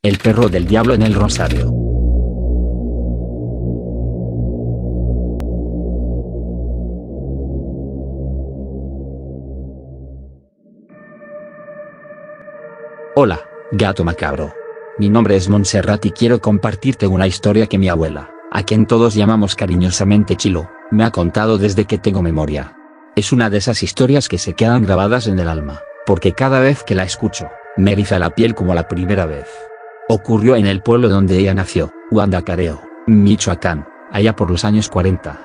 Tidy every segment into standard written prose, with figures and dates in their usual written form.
El perro del diablo en el rosario. Hola, gato macabro. Mi nombre es Montserrat y quiero compartirte una historia que mi abuela, a quien todos llamamos cariñosamente Chilo, me ha contado desde que tengo memoria. Es una de esas historias que se quedan grabadas en el alma, porque cada vez que la escucho, me eriza la piel como la primera vez. Ocurrió en el pueblo donde ella nació, Guandacareo, Michoacán, allá por los años 40.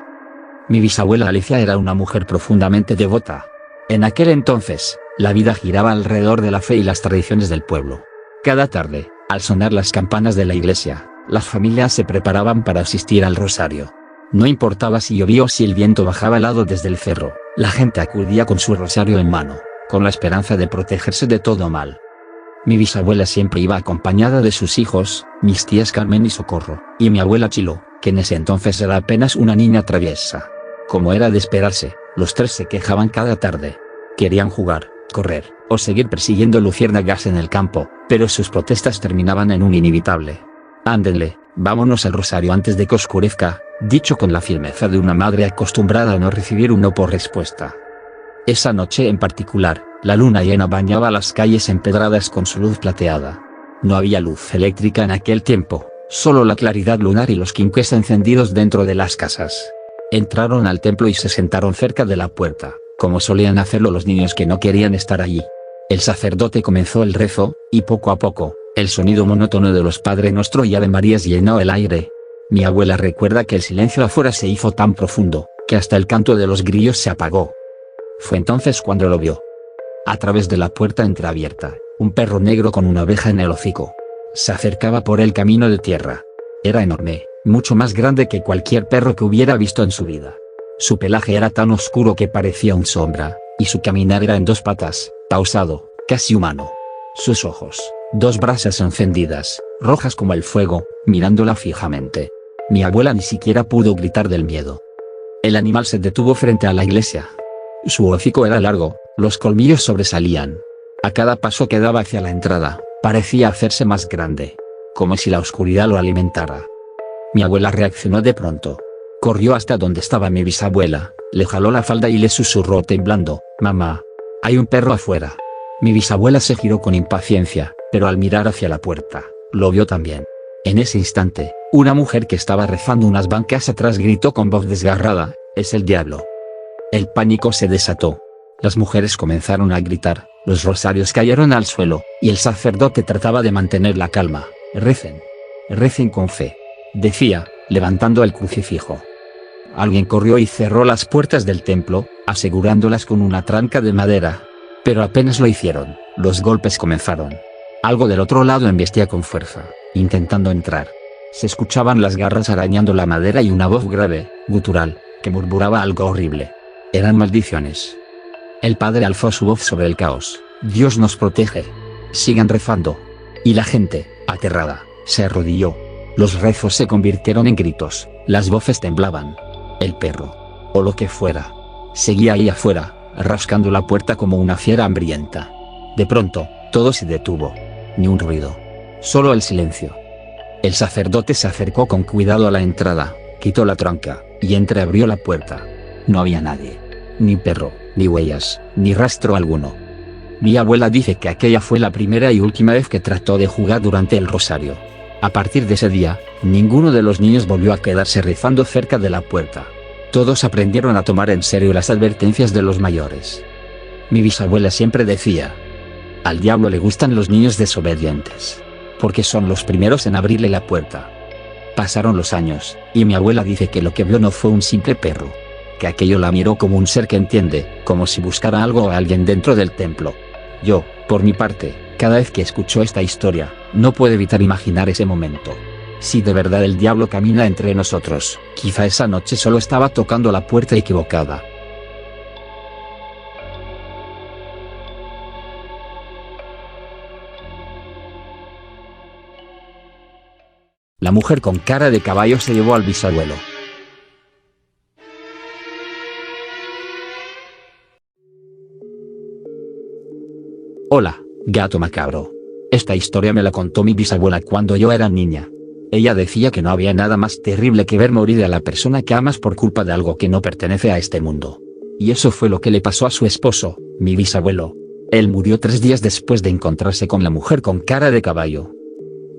Mi bisabuela Alicia era una mujer profundamente devota. En aquel entonces, la vida giraba alrededor de la fe y las tradiciones del pueblo. Cada tarde, al sonar las campanas de la iglesia, las familias se preparaban para asistir al rosario. No importaba si llovía o si el viento bajaba helado desde el cerro, la gente acudía con su rosario en mano, con la esperanza de protegerse de todo mal. Mi bisabuela siempre iba acompañada de sus hijos, mis tías Carmen y Socorro, y mi abuela Chilo, que en ese entonces era apenas una niña traviesa. Como era de esperarse, los tres se quejaban cada tarde. Querían jugar, correr, o seguir persiguiendo luciérnagas en el campo, pero sus protestas terminaban en un inevitable: «Ándenle, vámonos al rosario antes de que oscurezca», dicho con la firmeza de una madre acostumbrada a no recibir un no por respuesta. Esa noche en particular, la luna llena bañaba las calles empedradas con su luz plateada. No había luz eléctrica en aquel tiempo, solo la claridad lunar y los quinqués encendidos dentro de las casas. Entraron al templo y se sentaron cerca de la puerta, como solían hacerlo los niños que no querían estar allí. El sacerdote comenzó el rezo, y poco a poco, el sonido monótono de los Padre Nuestro y Ave Marías llenó el aire. Mi abuela recuerda que el silencio afuera se hizo tan profundo, que hasta el canto de los grillos se apagó. Fue entonces cuando lo vio. A través de la puerta entreabierta, un perro negro con una abeja en el hocico se acercaba por el camino de tierra. Era enorme, mucho más grande que cualquier perro que hubiera visto en su vida. Su pelaje era tan oscuro que parecía un sombra, y su caminar era en dos patas, pausado, casi humano. Sus ojos, dos brasas encendidas, rojas como el fuego, mirándola fijamente. Mi abuela ni siquiera pudo gritar del miedo. El animal se detuvo frente a la iglesia. Su hocico era largo, los colmillos sobresalían. A cada paso que daba hacia la entrada, parecía hacerse más grande, como si la oscuridad lo alimentara. Mi abuela reaccionó de pronto. Corrió hasta donde estaba mi bisabuela, le jaló la falda y le susurró temblando: «Mamá, hay un perro afuera». Mi bisabuela se giró con impaciencia, pero al mirar hacia la puerta, lo vio también. En ese instante, una mujer que estaba rezando unas bancas atrás gritó con voz desgarrada: «Es el diablo». El pánico se desató. Las mujeres comenzaron a gritar, los rosarios cayeron al suelo, y el sacerdote trataba de mantener la calma. «Recen. Recen con fe», decía, levantando el crucifijo. Alguien corrió y cerró las puertas del templo, asegurándolas con una tranca de madera. Pero apenas lo hicieron, los golpes comenzaron. Algo del otro lado embestía con fuerza, intentando entrar. Se escuchaban las garras arañando la madera y una voz grave, gutural, que murmuraba algo horrible. Eran maldiciones. El padre alzó su voz sobre el caos: «Dios nos protege. Sigan rezando». Y la gente, aterrada, se arrodilló. Los rezos se convirtieron en gritos, las voces temblaban. El perro, o lo que fuera, seguía ahí afuera, rascando la puerta como una fiera hambrienta. De pronto, todo se detuvo. Ni un ruido. Solo el silencio. El sacerdote se acercó con cuidado a la entrada, quitó la tranca, y entreabrió la puerta. No había nadie. Ni perro, ni huellas, ni rastro alguno. Mi abuela dice que aquella fue la primera y última vez que trató de jugar durante el rosario. A partir de ese día, ninguno de los niños volvió a quedarse rezando cerca de la puerta. Todos aprendieron a tomar en serio las advertencias de los mayores. Mi bisabuela siempre decía: «Al diablo le gustan los niños desobedientes, porque son los primeros en abrirle la puerta». Pasaron los años, y mi abuela dice que lo que vio no fue un simple perro, que aquello la miró como un ser que entiende, como si buscara algo o a alguien dentro del templo. Yo, por mi parte, cada vez que escucho esta historia, no puedo evitar imaginar ese momento. Si de verdad el diablo camina entre nosotros, quizá esa noche solo estaba tocando la puerta equivocada. La mujer con cara de caballo se llevó al bisabuelo. Hola, gato macabro. Esta historia me la contó mi bisabuela cuando yo era niña. Ella decía que no había nada más terrible que ver morir a la persona que amas por culpa de algo que no pertenece a este mundo. Y eso fue lo que le pasó a su esposo, mi bisabuelo. Él murió 3 días después de encontrarse con la mujer con cara de caballo.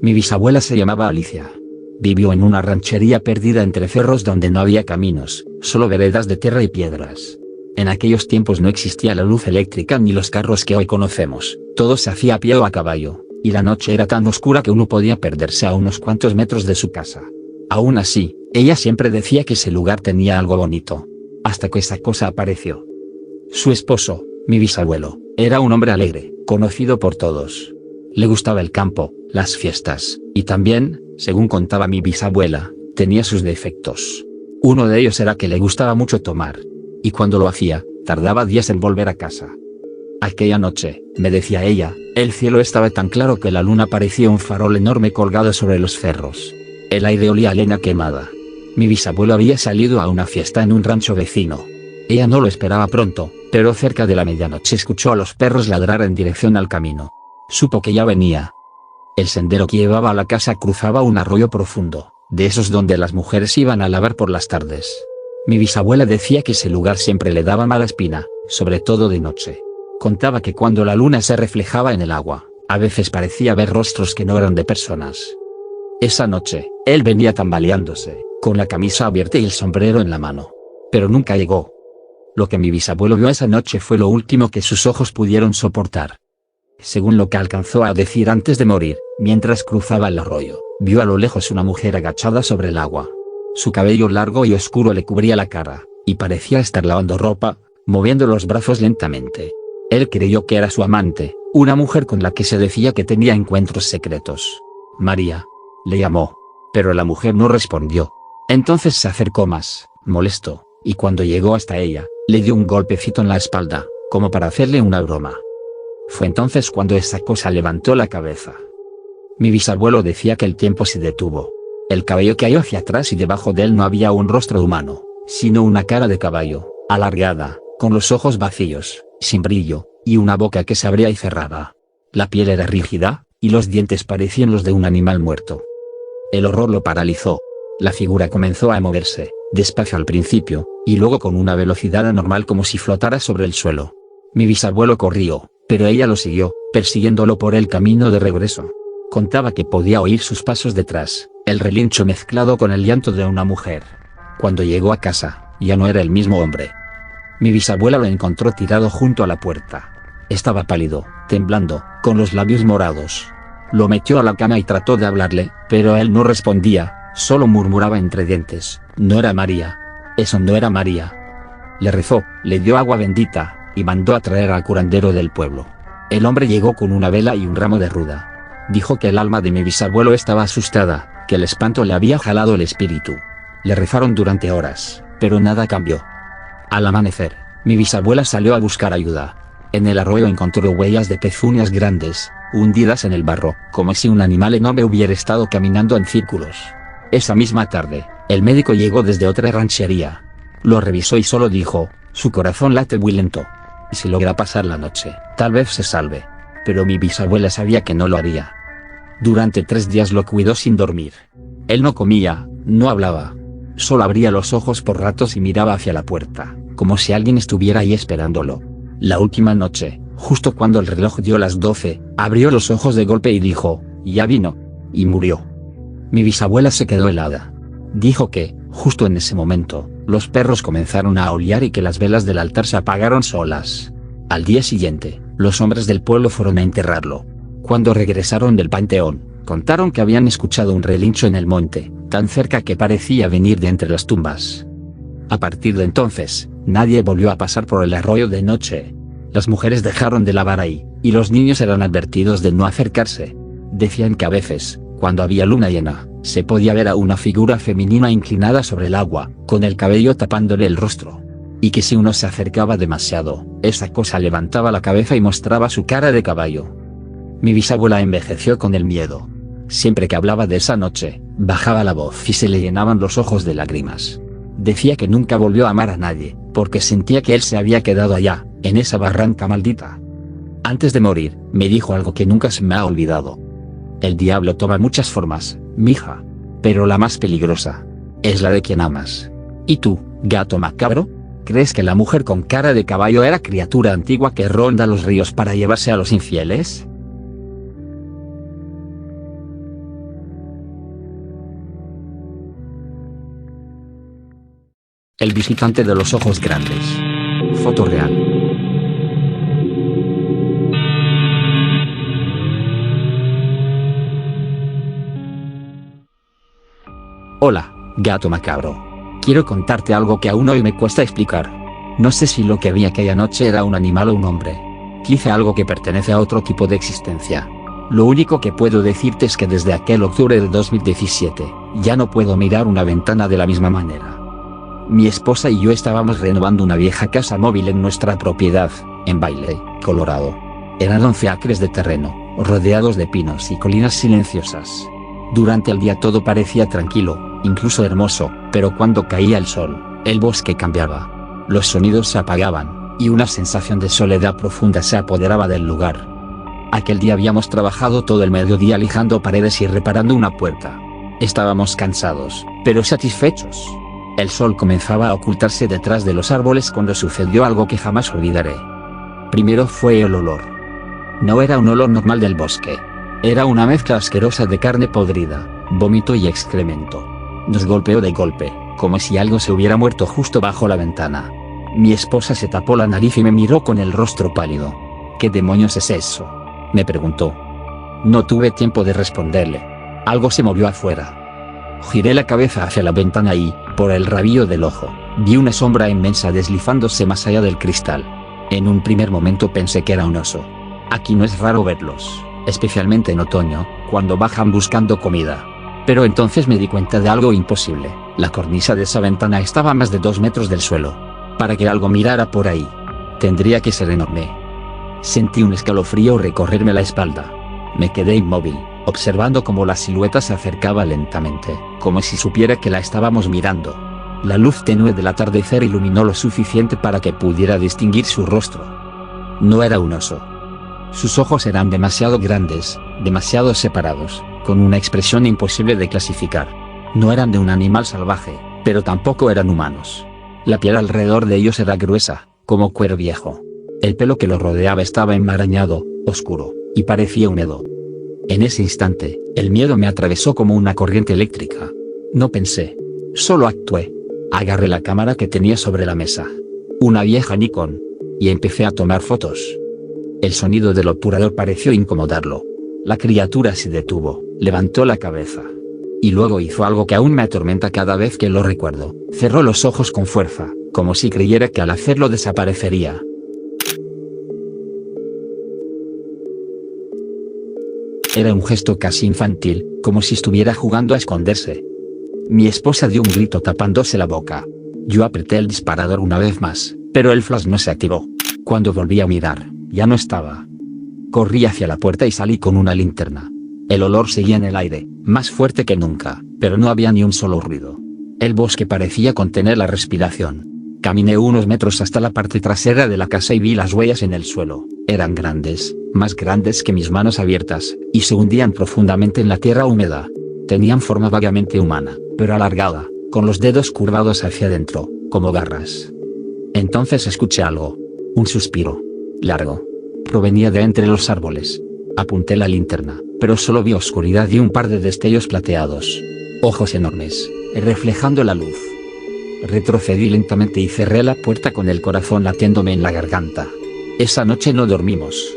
Mi bisabuela se llamaba Alicia. Vivió en una ranchería perdida entre cerros donde no había caminos, solo veredas de tierra y piedras. En aquellos tiempos no existía la luz eléctrica ni los carros que hoy conocemos, todo se hacía a pie o a caballo, y la noche era tan oscura que uno podía perderse a unos cuantos metros de su casa. Aún así, ella siempre decía que ese lugar tenía algo bonito. Hasta que esa cosa apareció. Su esposo, mi bisabuelo, era un hombre alegre, conocido por todos. Le gustaba el campo, las fiestas, y también, según contaba mi bisabuela, tenía sus defectos. Uno de ellos era que le gustaba mucho tomar. Y cuando lo hacía, tardaba días en volver a casa. Aquella noche, me decía ella, el cielo estaba tan claro que la luna parecía un farol enorme colgado sobre los cerros. El aire olía a leña quemada. Mi bisabuelo había salido a una fiesta en un rancho vecino. Ella no lo esperaba pronto, pero cerca de la medianoche escuchó a los perros ladrar en dirección al camino. Supo que ya venía. El sendero que llevaba a la casa cruzaba un arroyo profundo, de esos donde las mujeres iban a lavar por las tardes. Mi bisabuela decía que ese lugar siempre le daba mala espina, sobre todo de noche. Contaba que cuando la luna se reflejaba en el agua, a veces parecía ver rostros que no eran de personas. Esa noche, él venía tambaleándose, con la camisa abierta y el sombrero en la mano. Pero nunca llegó. Lo que mi bisabuelo vio esa noche fue lo último que sus ojos pudieron soportar. Según lo que alcanzó a decir antes de morir, mientras cruzaba el arroyo, vio a lo lejos una mujer agachada sobre el agua. Su cabello largo y oscuro le cubría la cara, y parecía estar lavando ropa, moviendo los brazos lentamente. Él creyó que era su amante, una mujer con la que se decía que tenía encuentros secretos. María, le llamó. Pero la mujer no respondió. Entonces se acercó más, molesto, y cuando llegó hasta ella, le dio un golpecito en la espalda, como para hacerle una broma. Fue entonces cuando esa cosa levantó la cabeza. Mi bisabuelo decía que el tiempo se detuvo. El cabello cayó hacia atrás y debajo de él no había un rostro humano, sino una cara de caballo, alargada, con los ojos vacíos, sin brillo, y una boca que se abría y cerraba. La piel era rígida, y los dientes parecían los de un animal muerto. El horror lo paralizó. La figura comenzó a moverse, despacio al principio, y luego con una velocidad anormal como si flotara sobre el suelo. Mi bisabuelo corrió, pero ella lo siguió, persiguiéndolo por el camino de regreso. Contaba que podía oír sus pasos detrás, el relincho mezclado con el llanto de una mujer. Cuando llegó a casa, ya no era el mismo hombre. Mi bisabuela lo encontró tirado junto a la puerta. Estaba pálido, temblando, con los labios morados. Lo metió a la cama y trató de hablarle, pero él no respondía, solo murmuraba entre dientes, no era María. Eso no era María. Le rezó, le dio agua bendita, y mandó a traer al curandero del pueblo. El hombre llegó con una vela y un ramo de ruda. Dijo que el alma de mi bisabuelo estaba asustada, que el espanto le había jalado el espíritu. Le rezaron durante horas, pero nada cambió. Al amanecer, mi bisabuela salió a buscar ayuda. En el arroyo encontró huellas de pezuñas grandes, hundidas en el barro, como si un animal enorme hubiera estado caminando en círculos. Esa misma tarde, el médico llegó desde otra ranchería. Lo revisó y solo dijo, su corazón late muy lento. Si logra pasar la noche, tal vez se salve. Pero mi bisabuela sabía que no lo haría. Durante 3 días lo cuidó sin dormir. Él no comía, no hablaba. Solo abría los ojos por ratos y miraba hacia la puerta, como si alguien estuviera ahí esperándolo. La última noche, justo cuando el reloj dio las 12, abrió los ojos de golpe y dijo, ya vino. Y murió. Mi bisabuela se quedó helada. Dijo que, justo en ese momento, los perros comenzaron a aullar y que las velas del altar se apagaron solas. Al día siguiente, los hombres del pueblo fueron a enterrarlo. Cuando regresaron del panteón, contaron que habían escuchado un relincho en el monte, tan cerca que parecía venir de entre las tumbas. A partir de entonces, nadie volvió a pasar por el arroyo de noche. Las mujeres dejaron de lavar ahí, y los niños eran advertidos de no acercarse. Decían que a veces, cuando había luna llena, se podía ver a una figura femenina inclinada sobre el agua, con el cabello tapándole el rostro. Y que si uno se acercaba demasiado, esa cosa levantaba la cabeza y mostraba su cara de caballo. Mi bisabuela envejeció con el miedo. Siempre que hablaba de esa noche, bajaba la voz y se le llenaban los ojos de lágrimas. Decía que nunca volvió a amar a nadie, porque sentía que él se había quedado allá, en esa barranca maldita. Antes de morir, me dijo algo que nunca se me ha olvidado. El diablo toma muchas formas, mija. Pero la más peligrosa es la de quien amas. ¿Y tú, gato macabro? ¿Crees que la mujer con cara de caballo era criatura antigua que ronda los ríos para llevarse a los infieles? El visitante de los ojos grandes. Foto real. Hola, gato macabro. Quiero contarte algo que aún hoy me cuesta explicar. No sé si lo que vi aquella noche era un animal o un hombre. Quizá algo que pertenece a otro tipo de existencia. Lo único que puedo decirte es que desde aquel octubre de 2017, ya no puedo mirar una ventana de la misma manera. Mi esposa y yo estábamos renovando una vieja casa móvil en nuestra propiedad, en Bailey, Colorado. Eran 11 acres de terreno, rodeados de pinos y colinas silenciosas. Durante el día todo parecía tranquilo, incluso hermoso, pero cuando caía el sol, el bosque cambiaba. Los sonidos se apagaban, y una sensación de soledad profunda se apoderaba del lugar. Aquel día habíamos trabajado todo el mediodía lijando paredes y reparando una puerta. Estábamos cansados, pero satisfechos. El sol comenzaba a ocultarse detrás de los árboles cuando sucedió algo que jamás olvidaré. Primero fue el olor. No era un olor normal del bosque. Era una mezcla asquerosa de carne podrida, vómito y excremento. Nos golpeó de golpe, como si algo se hubiera muerto justo bajo la ventana. Mi esposa se tapó la nariz y me miró con el rostro pálido. ¿Qué demonios es eso?, me preguntó. No tuve tiempo de responderle. Algo se movió afuera. Giré la cabeza hacia la ventana y, por el rabillo del ojo, vi una sombra inmensa deslizándose más allá del cristal. En un primer momento pensé que era un oso. Aquí no es raro verlos, especialmente en otoño, cuando bajan buscando comida. Pero entonces me di cuenta de algo imposible. La cornisa de esa ventana estaba a más de 2 metros del suelo. Para que algo mirara por ahí, tendría que ser enorme. Sentí un escalofrío recorrerme la espalda. Me quedé inmóvil, observando cómo la silueta se acercaba lentamente, como si supiera que la estábamos mirando. La luz tenue del atardecer iluminó lo suficiente para que pudiera distinguir su rostro. No era un oso. Sus ojos eran demasiado grandes, demasiado separados, con una expresión imposible de clasificar. No eran de un animal salvaje, pero tampoco eran humanos. La piel alrededor de ellos era gruesa, como cuero viejo. El pelo que los rodeaba estaba enmarañado, oscuro, y parecía húmedo. En ese instante, el miedo me atravesó como una corriente eléctrica. No pensé. Solo actué. Agarré la cámara que tenía sobre la mesa. Una vieja Nikon. Y empecé a tomar fotos. El sonido del obturador pareció incomodarlo. La criatura se detuvo, levantó la cabeza. Y luego hizo algo que aún me atormenta cada vez que lo recuerdo. Cerró los ojos con fuerza, como si creyera que al hacerlo desaparecería. Era un gesto casi infantil, como si estuviera jugando a esconderse. Mi esposa dio un grito tapándose la boca. Yo apreté el disparador una vez más, pero el flash no se activó. Cuando volví a mirar, ya no estaba. Corrí hacia la puerta y salí con una linterna. El olor seguía en el aire, más fuerte que nunca, pero no había ni un solo ruido. El bosque parecía contener la respiración. Caminé unos metros hasta la parte trasera de la casa y vi las huellas en el suelo. Eran grandes, más grandes que mis manos abiertas, y se hundían profundamente en la tierra húmeda. Tenían forma vagamente humana, pero alargada, con los dedos curvados hacia adentro, como garras. Entonces escuché algo. Un suspiro. Largo. Provenía de entre los árboles. Apunté la linterna, pero solo vi oscuridad y un par de destellos plateados. Ojos enormes, reflejando la luz. Retrocedí lentamente y cerré la puerta con el corazón latiéndome en la garganta. Esa noche no dormimos.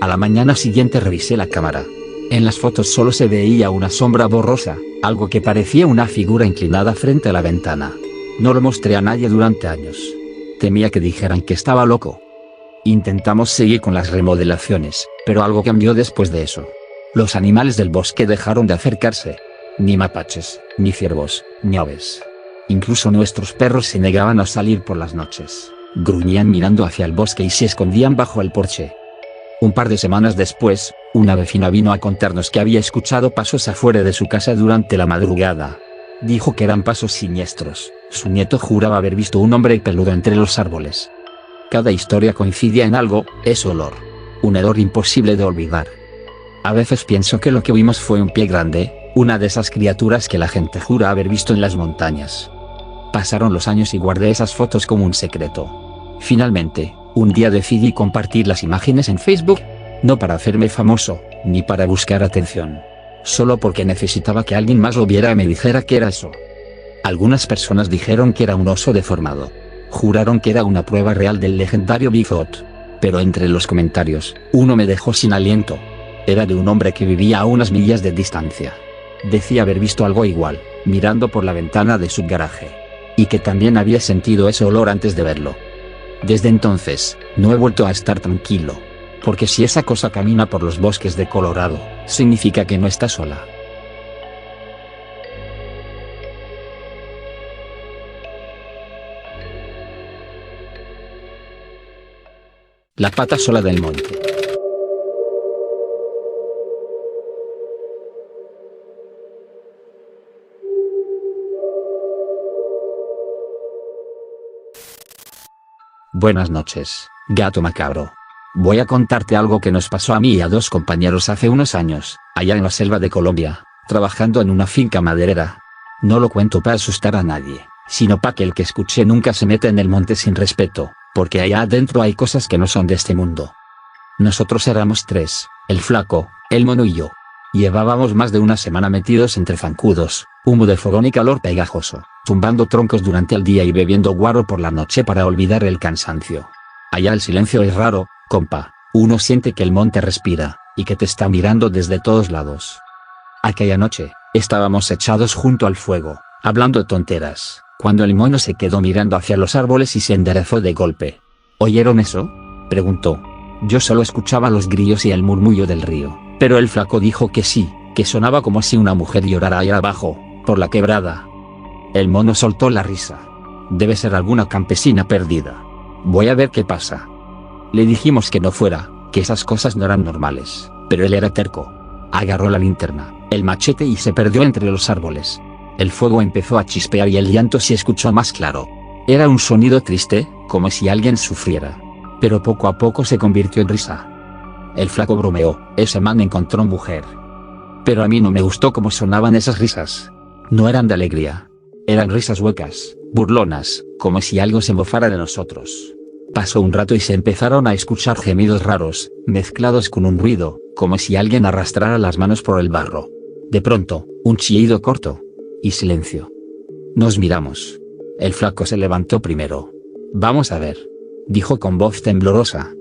A la mañana siguiente revisé la cámara. En las fotos solo se veía una sombra borrosa, algo que parecía una figura inclinada frente a la ventana. No lo mostré a nadie durante años. Temía que dijeran que estaba loco. Intentamos seguir con las remodelaciones, pero algo cambió después de eso. Los animales del bosque dejaron de acercarse. Ni mapaches, ni ciervos, ni aves. Incluso nuestros perros se negaban a salir por las noches. Gruñían mirando hacia el bosque y se escondían bajo el porche. Un par de semanas después, una vecina vino a contarnos que había escuchado pasos afuera de su casa durante la madrugada. Dijo que eran pasos siniestros. Su nieto juraba haber visto un hombre peludo entre los árboles. Cada historia coincidía en algo: ese olor, Un error imposible de olvidar. A veces pienso que lo que vimos fue un pie grande, una de esas criaturas que la gente jura haber visto en las montañas. Pasaron los años y guardé esas fotos como un secreto. Finalmente, un día decidí compartir las imágenes en Facebook, no para hacerme famoso, ni para buscar atención. Solo porque necesitaba que alguien más lo viera y me dijera que era eso. Algunas personas dijeron que era un oso deformado. Juraron que era una prueba real del legendario Bigfoot. Pero entre los comentarios, uno me dejó sin aliento. Era de un hombre que vivía a unas millas de distancia. Decía haber visto algo igual, mirando por la ventana de su garaje. Y que también había sentido ese olor antes de verlo. Desde entonces, no he vuelto a estar tranquilo. Porque si esa cosa camina por los bosques de Colorado, significa que no está sola. La pata sola del monte. Buenas noches, gato macabro. Voy a contarte algo que nos pasó a mí y a dos compañeros hace unos años, allá en la selva de Colombia, trabajando en una finca maderera. No lo cuento para asustar a nadie, sino para que el que escuche nunca se meta en el monte sin respeto, porque allá adentro hay cosas que no son de este mundo. Nosotros éramos tres, el flaco, el mono y yo. Llevábamos más de una semana metidos entre zancudos, humo de fogón y calor pegajoso, tumbando troncos durante el día y bebiendo guaro por la noche para olvidar el cansancio. Allá el silencio es raro, compa, uno siente que el monte respira, y que te está mirando desde todos lados. Aquella noche, estábamos echados junto al fuego, hablando tonteras, cuando el mono se quedó mirando hacia los árboles y se enderezó de golpe. ¿Oyeron eso?, preguntó. Yo solo escuchaba los grillos y el murmullo del río, pero el flaco dijo que sí, que sonaba como si una mujer llorara allá abajo, por la quebrada. El mono soltó la risa. Debe ser alguna campesina perdida. Voy a ver qué pasa. Le dijimos que no fuera, que esas cosas no eran normales, pero él era terco. Agarró la linterna, el machete y se perdió entre los árboles. El fuego empezó a chispear y el llanto se escuchó más claro. Era un sonido triste, como si alguien sufriera. Pero poco a poco se convirtió en risa. El flaco bromeó, ese man encontró mujer. Pero a mí no me gustó cómo sonaban esas risas. No eran de alegría. Eran risas huecas, burlonas, como si algo se mofara de nosotros. Pasó un rato y se empezaron a escuchar gemidos raros, mezclados con un ruido, como si alguien arrastrara las manos por el barro. De pronto, un chillido corto. Y silencio. Nos miramos. El flaco se levantó primero. Vamos a ver, dijo con voz temblorosa.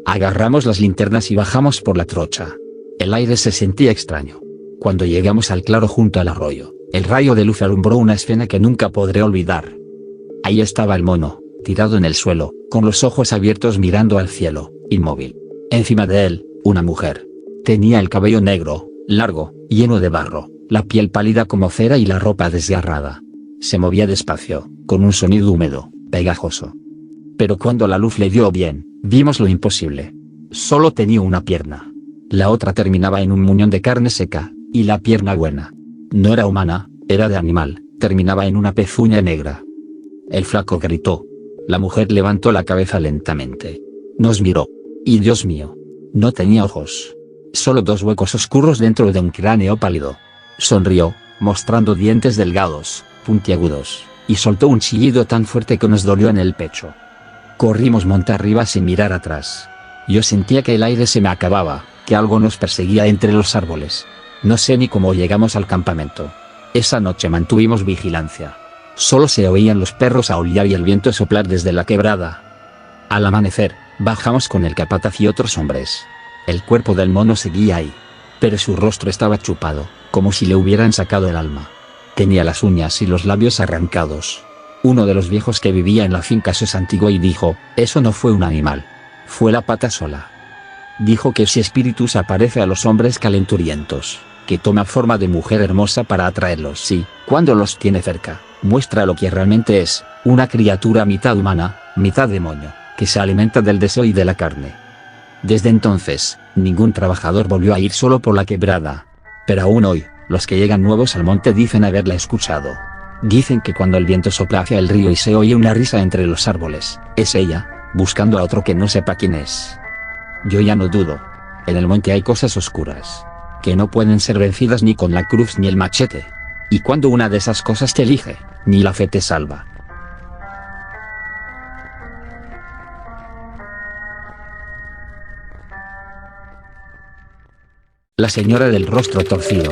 Agarramos las linternas y bajamos por la trocha. El aire se sentía extraño. Cuando llegamos al claro junto al arroyo, el rayo de luz alumbró una escena que nunca podré olvidar. Ahí estaba el mono, tirado en el suelo, con los ojos abiertos mirando al cielo, inmóvil. Encima de él, una mujer. Tenía el cabello negro, largo, lleno de barro, la piel pálida como cera y la ropa desgarrada. Se movía despacio, con un sonido húmedo, pegajoso. Pero cuando la luz le dio bien, vimos lo imposible. Solo tenía una pierna. La otra terminaba en un muñón de carne seca, y la pierna buena. No era humana, era de animal, terminaba en una pezuña negra. El flaco gritó. La mujer levantó la cabeza lentamente. Nos miró. Y Dios mío, no tenía ojos. Solo dos huecos oscuros dentro de un cráneo pálido. Sonrió, mostrando dientes delgados, puntiagudos, y soltó un chillido tan fuerte que nos dolió en el pecho. Corrimos monte arriba sin mirar atrás. Yo sentía que el aire se me acababa, que algo nos perseguía entre los árboles. No sé ni cómo llegamos al campamento. Esa noche mantuvimos vigilancia. Solo se oían los perros aullar y el viento soplar desde la quebrada. Al amanecer, bajamos con el capataz y otros hombres. El cuerpo del mono seguía ahí. Pero su rostro estaba chupado, como si le hubieran sacado el alma. Tenía las uñas y los labios arrancados. Uno de los viejos que vivía en la finca se santiguó y dijo, eso no fue un animal. Fue la pata sola. Dijo que ese espíritu se aparece a los hombres calenturientos, que toma forma de mujer hermosa para atraerlos y, cuando los tiene cerca, muestra lo que realmente es, una criatura mitad humana, mitad demonio, que se alimenta del deseo y de la carne. Desde entonces, ningún trabajador volvió a ir solo por la quebrada. Pero aún hoy, los que llegan nuevos al monte dicen haberla escuchado. Dicen que cuando el viento sopla hacia el río y se oye una risa entre los árboles, es ella, buscando a otro que no sepa quién es. Yo ya no dudo. En el monte hay cosas oscuras, que no pueden ser vencidas ni con la cruz ni el machete. Y cuando una de esas cosas te elige, ni la fe te salva. La señora del rostro torcido.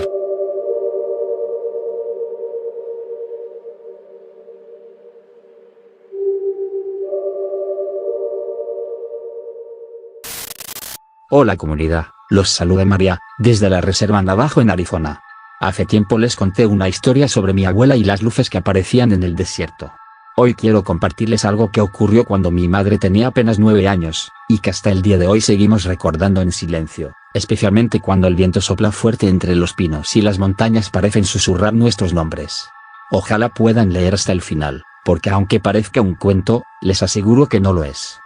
Hola comunidad, los saluda María, desde la reserva Navajo en Arizona. Hace tiempo les conté una historia sobre mi abuela y las luces que aparecían en el desierto. Hoy quiero compartirles algo que ocurrió cuando mi madre tenía apenas 9 años, y que hasta el día de hoy seguimos recordando en silencio, especialmente cuando el viento sopla fuerte entre los pinos y las montañas parecen susurrar nuestros nombres. Ojalá puedan leer hasta el final, porque aunque parezca un cuento, les aseguro que no lo es.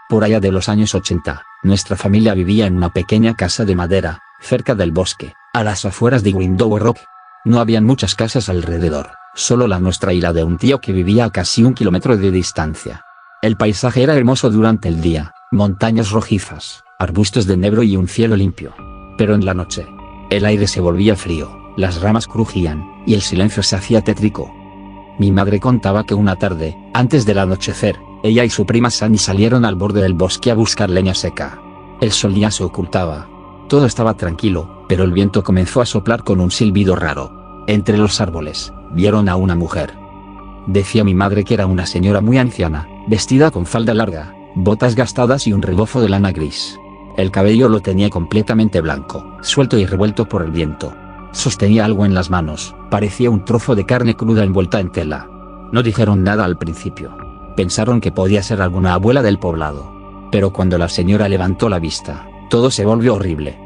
Por allá de los años 80, nuestra familia vivía en una pequeña casa de madera, cerca del bosque, a las afueras de Window Rock. No habían muchas casas alrededor, solo la nuestra y la de un tío que vivía a casi 1 kilómetro de distancia. El paisaje era hermoso durante el día, montañas rojizas, arbustos de enebro y un cielo limpio. Pero en la noche, el aire se volvía frío, las ramas crujían, y el silencio se hacía tétrico. Mi madre contaba que una tarde, antes del anochecer, ella y su prima Sunny salieron al borde del bosque a buscar leña seca. El sol ya se ocultaba. Todo estaba tranquilo, pero el viento comenzó a soplar con un silbido raro. Entre los árboles, vieron a una mujer. Decía mi madre que era una señora muy anciana, vestida con falda larga, botas gastadas y un rebofo de lana gris. El cabello lo tenía completamente blanco, suelto y revuelto por el viento. Sostenía algo en las manos, parecía un trozo de carne cruda envuelta en tela. No dijeron nada al principio. Pensaron que podía ser alguna abuela del poblado. Pero cuando la señora levantó la vista, todo se volvió horrible.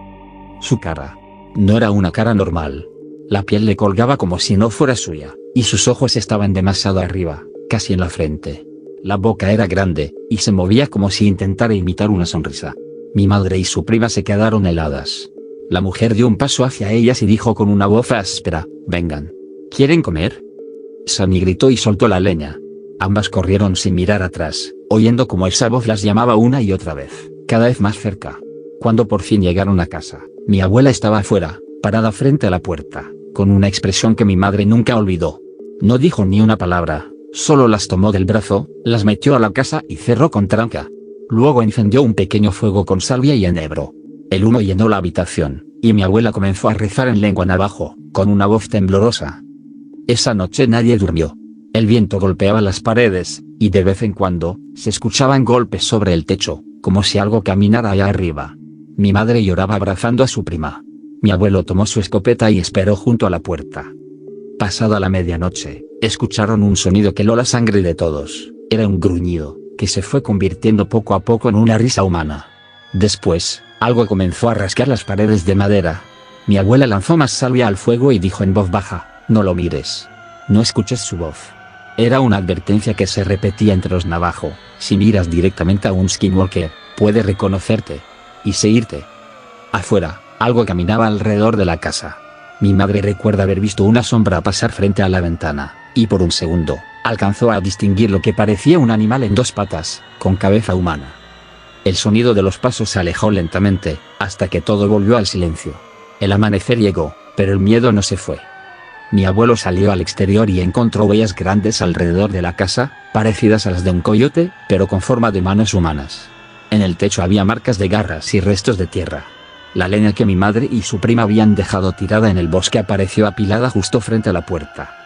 Su cara no era una cara normal. La piel le colgaba como si no fuera suya, y sus ojos estaban demasiado arriba, casi en la frente. La boca era grande, y se movía como si intentara imitar una sonrisa. Mi madre y su prima se quedaron heladas. La mujer dio un paso hacia ellas y dijo con una voz áspera: «Vengan. ¿Quieren comer?». Sunny gritó y soltó la leña. Ambas corrieron sin mirar atrás, oyendo como esa voz las llamaba una y otra vez, cada vez más cerca. Cuando por fin llegaron a casa, mi abuela estaba afuera, parada frente a la puerta, con una expresión que mi madre nunca olvidó. No dijo ni una palabra, solo las tomó del brazo, las metió a la casa y cerró con tranca. Luego encendió un pequeño fuego con salvia y enebro. El humo llenó la habitación, y mi abuela comenzó a rezar en lengua navajo, con una voz temblorosa. Esa noche nadie durmió. El viento golpeaba las paredes, y de vez en cuando, se escuchaban golpes sobre el techo, como si algo caminara allá arriba. Mi madre lloraba abrazando a su prima. Mi abuelo tomó su escopeta y esperó junto a la puerta. Pasada la medianoche, escucharon un sonido que heló la sangre de todos. Era un gruñido, que se fue convirtiendo poco a poco en una risa humana. Después, algo comenzó a rascar las paredes de madera. Mi abuela lanzó más salvia al fuego y dijo en voz baja: «No lo mires. No escuches su voz». Era una advertencia que se repetía entre los navajo: si miras directamente a un skinwalker, puede reconocerte y seguirte. Afuera, algo caminaba alrededor de la casa. Mi madre recuerda haber visto una sombra pasar frente a la ventana, y por un segundo, alcanzó a distinguir lo que parecía un animal en 2 patas, con cabeza humana. El sonido de los pasos se alejó lentamente, hasta que todo volvió al silencio. El amanecer llegó, pero el miedo no se fue. Mi abuelo salió al exterior y encontró huellas grandes alrededor de la casa, parecidas a las de un coyote, pero con forma de manos humanas. En el techo había marcas de garras y restos de tierra. La leña que mi madre y su prima habían dejado tirada en el bosque apareció apilada justo frente a la puerta.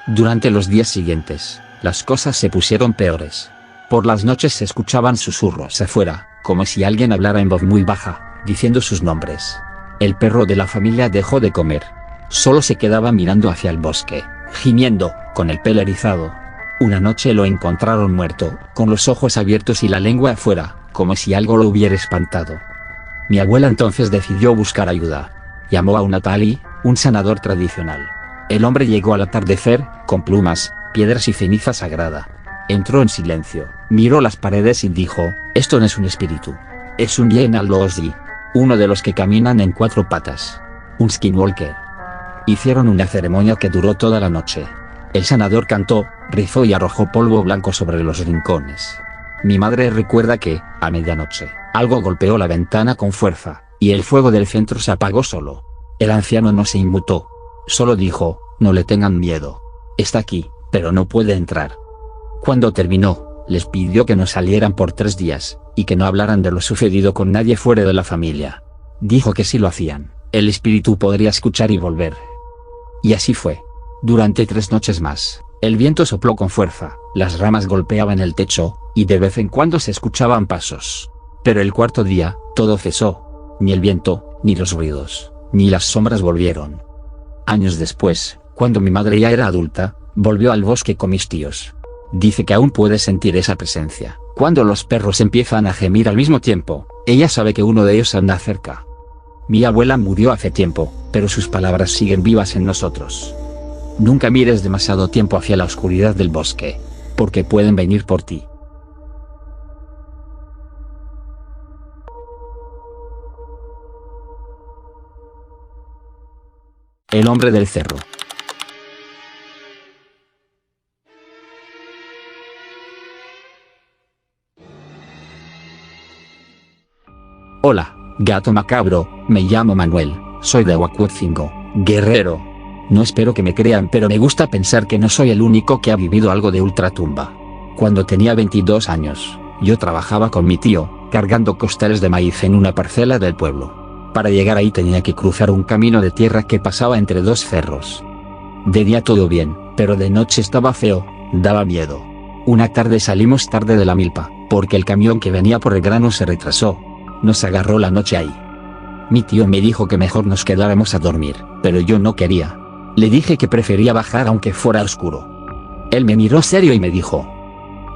Durante los días siguientes, las cosas se pusieron peores. Por las noches se escuchaban susurros afuera, como si alguien hablara en voz muy baja, diciendo sus nombres. El perro de la familia dejó de comer. Solo se quedaba mirando hacia el bosque, gimiendo, con el pelo erizado. Una noche lo encontraron muerto, con los ojos abiertos y la lengua afuera, como si algo lo hubiera espantado. Mi abuela entonces decidió buscar ayuda. Llamó a un atali, un sanador tradicional. El hombre llegó al atardecer, con plumas, piedras y ceniza sagrada. Entró en silencio, miró las paredes y dijo: «Esto no es un espíritu. Es un Yenalozi, uno de los que caminan en 4 patas. Un skinwalker». Hicieron una ceremonia que duró toda la noche. El sanador cantó, rezó y arrojó polvo blanco sobre los rincones. Mi madre recuerda que, a medianoche, Algo golpeó la ventana con fuerza, y el fuego del centro se apagó solo. El anciano no se inmutó. Solo dijo, no le tengan miedo. Está aquí, pero no puede entrar. Cuando terminó, les pidió que no salieran por 3 días, y que no hablaran de lo sucedido con nadie fuera de la familia. Dijo que si lo hacían, el espíritu podría escuchar y volver. Y así fue. Durante 3 noches más, el viento sopló con fuerza, las ramas golpeaban el techo, y de vez en cuando se escuchaban pasos. Pero el 4.º día, todo cesó. Ni el viento, ni los ruidos, ni las sombras volvieron. Años después, cuando mi madre ya era adulta, volvió al bosque con mis tíos. Dice que aún puede sentir esa presencia. Cuando los perros empiezan a gemir al mismo tiempo, ella sabe que uno de ellos anda cerca. Mi abuela murió hace tiempo, pero sus palabras siguen vivas en nosotros. Nunca mires demasiado tiempo hacia la oscuridad del bosque, porque pueden venir por ti. El hombre del cerro. Hola, gato macabro, me llamo Manuel, soy de Huacuotzingo, Guerrero. No espero que me crean, pero me gusta pensar que no soy el único que ha vivido algo de ultratumba. Cuando tenía 22 años, yo trabajaba con mi tío, cargando costales de maíz en una parcela del pueblo. Para llegar ahí tenía que cruzar un camino de tierra que pasaba entre 2 cerros. De día todo bien, pero de noche estaba feo, daba miedo. Una tarde salimos tarde de la milpa, porque el camión que venía por el grano se retrasó. Nos agarró la noche ahí. Mi tío me dijo que mejor nos quedáramos a dormir, pero yo no quería. Le dije que prefería bajar aunque fuera oscuro. Él me miró serio y me dijo: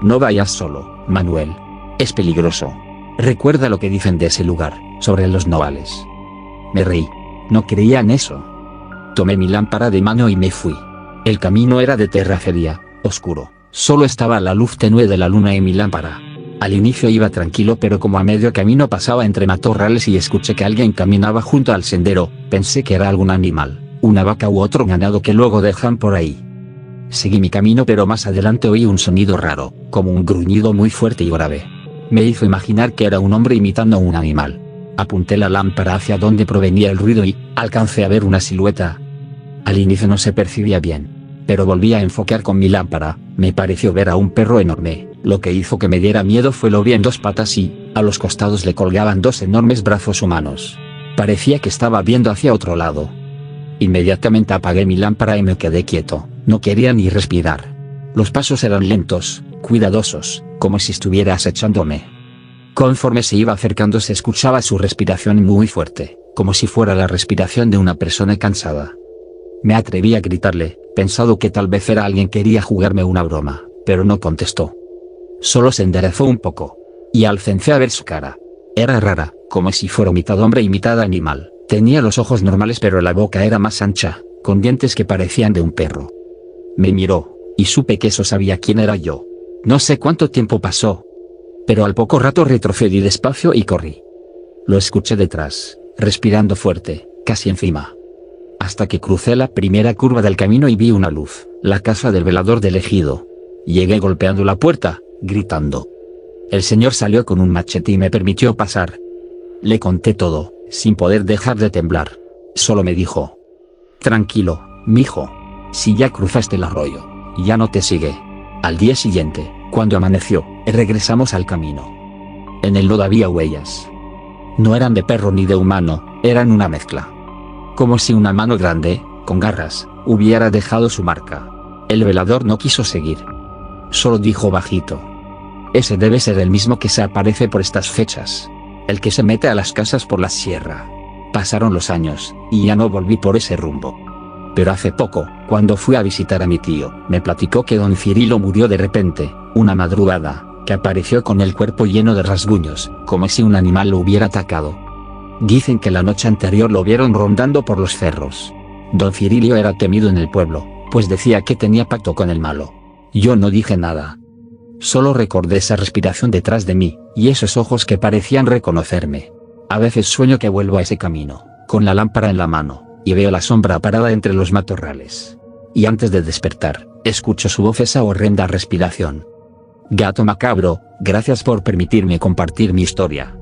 no vayas solo, Manuel. Es peligroso. Recuerda lo que dicen de ese lugar, sobre los novales. Me reí. No creía en eso. Tomé mi lámpara de mano y me fui. El camino era de terracería, oscuro. Solo estaba la luz tenue de la luna en mi lámpara. Al inicio iba tranquilo, pero como a medio camino pasaba entre matorrales y escuché que alguien caminaba junto al sendero, pensé que era algún animal, una vaca u otro ganado que luego dejan por ahí. Seguí mi camino, pero más adelante oí un sonido raro, como un gruñido muy fuerte y grave. Me hizo imaginar que era un hombre imitando a un animal. Apunté la lámpara hacia donde provenía el ruido y alcancé a ver una silueta. Al inicio no se percibía bien, pero volví a enfocar con mi lámpara. Me pareció ver a un perro enorme. Lo que hizo que me diera miedo fue lo vi en 2 patas y, a los costados le colgaban 2 enormes brazos humanos. Parecía que estaba viendo hacia otro lado. Inmediatamente apagué mi lámpara y me quedé quieto, no quería ni respirar. Los pasos eran lentos, cuidadosos, como si estuviera acechándome. Conforme se iba acercando se escuchaba su respiración muy fuerte, como si fuera la respiración de una persona cansada. Me atreví a gritarle, pensando que tal vez era alguien que quería jugarme una broma, pero no contestó. Solo se enderezó un poco. Y alcancé a ver su cara. Era rara, como si fuera mitad hombre y mitad animal. Tenía los ojos normales pero la boca era más ancha, con dientes que parecían de un perro. Me miró, y supe que eso sabía quién era yo. No sé cuánto tiempo pasó, pero al poco rato retrocedí despacio y corrí. Lo escuché detrás, respirando fuerte, casi encima. Hasta que crucé la primera curva del camino y vi una luz, la casa del velador del ejido. Llegué golpeando la puerta, gritando. El señor salió con un machete y me permitió pasar. Le conté todo, sin poder dejar de temblar. Solo me dijo: tranquilo, mijo. Si ya cruzaste el arroyo, ya no te sigue. Al día siguiente, cuando amaneció, regresamos al camino. En el lodo había huellas. No eran de perro ni de humano, eran una mezcla. Como si una mano grande, con garras, hubiera dejado su marca. El velador no quiso seguir. Solo dijo bajito: ese debe ser el mismo que se aparece por estas fechas. El que se mete a las casas por la sierra. Pasaron los años, y ya no volví por ese rumbo. Pero hace poco, cuando fui a visitar a mi tío, me platicó que don Cirilo murió de repente, una madrugada, que apareció con el cuerpo lleno de rasguños, como si un animal lo hubiera atacado. Dicen que la noche anterior lo vieron rondando por los cerros. Don Cirilo era temido en el pueblo, pues decía que tenía pacto con el malo. Yo no dije nada. Solo recordé esa respiración detrás de mí, y esos ojos que parecían reconocerme. A veces sueño que vuelvo a ese camino, con la lámpara en la mano, y veo la sombra parada entre los matorrales. Y antes de despertar, escucho su voz, esa horrenda respiración. Gato macabro, gracias por permitirme compartir mi historia.